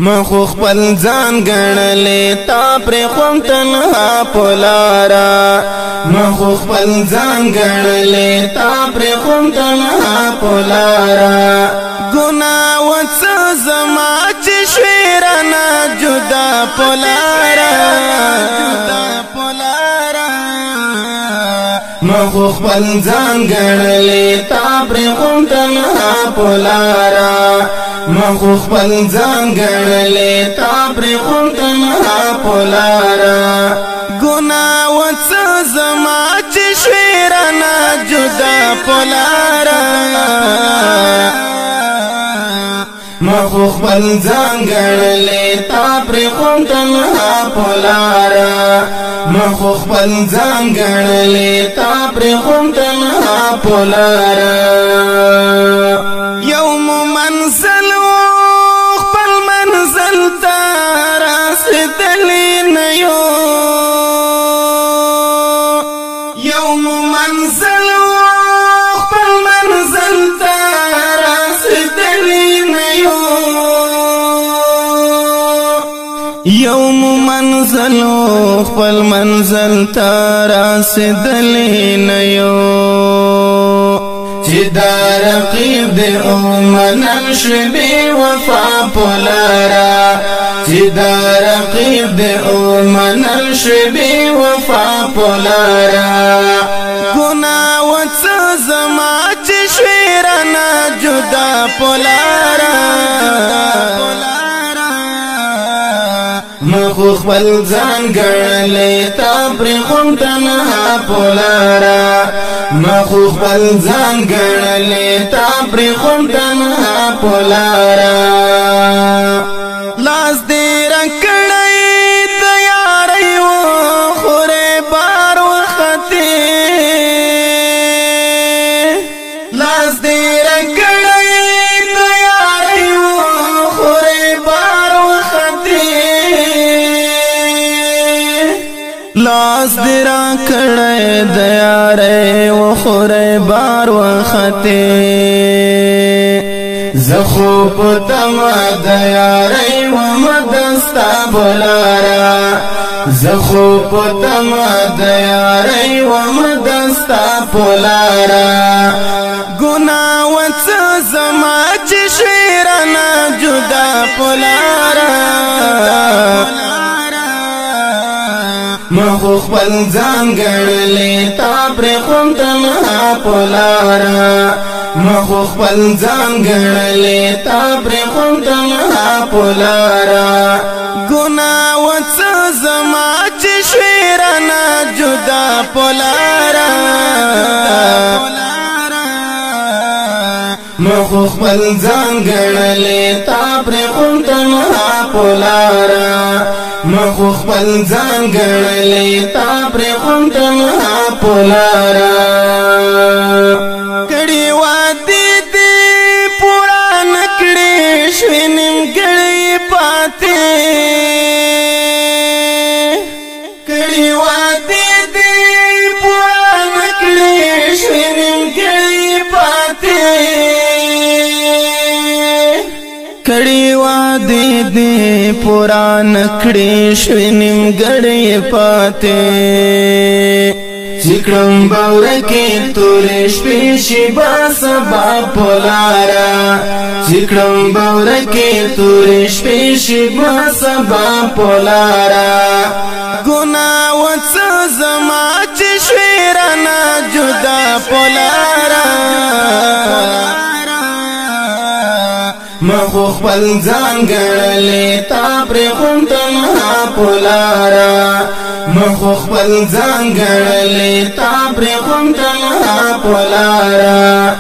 مخو خپل ځان ګڼلې تا پر خوم تنها پولارا مخو خپل ځان ګڼلې تا پر خوم تنها پولارا ګناه وڅ زما چې شیرانه جدا پولارا مخو خپل ځان ګڼلې تا پر خوم تنها پولارا مخو خپل ځان ګڼلې تا پر خوم تنها پولارا ګناه وڅ زما چې شیرانه جدا پولارا مخو خپل ځان ګڼلې تا پر خوم تنها پولارا مخو خپل ځان ګڼلې تا پر خوم تنها پولارا یوم منزل خپل منزل ته رسېدلی نه یو یوم منزل خپل منزل ته رسېدلی نه یو یوم منزل خپل منزل ته رسېدلی نه یو چې دا رقیب دې ومنل شوی بې وفا پولارا چې دا رقیب دې ومنل شوی بې وفا پولارا ګناه وڅ زما چې شیرانه جدا پولارا مخو خپل ځان ګڼلې تا پر خوم تنها پولارا مخو خپل ځان ګڼلې تا پر خوم تنها پولارا لاس دې رکړې د یارۍ و خورې بار وختې لاس دې رکړې د یارۍ و خورې بار وختې لاس دې راکړې د یارۍ و خورې بار وختې زخو پتما د یارۍ و مدستا پولارا زخو پتما د یارۍ و مدستا پولارا ګناه وڅ زما چې شیرانه جدا پولارا مخو خپل ځان ګڼلې تا پر خوم تنها پولارا مخو خپل ځان ګڼلې تا پر خوم تنها پولارا ګناه وڅ زما چې شیرانه جدا پولارا مخو خپل ځان ګڼلې تا پر خوم تنها پولارا مخو خپل ځان ګڼلې تا پر خوم تنها پولارا کړي وادي دې پورا نکړې شوې نیمګړې پاتې کړي وادي دې پورا نکړې شوې نیمګړې پاتې کړي وادي دې پورا نکړې شوې نیمګړې پاتې چکړم باورکې تورې شپې شیبا سبا پولارا چکړم باورکې تورې شپې شیبا سبا پولارا ګناه وڅ زما چې شیرانه جدا پولارا مخو خپل ځان ګڼلې تا پر خوم تنها پولارا مخو خپل ځان ګڼلې تا پر خوم تنها پولارا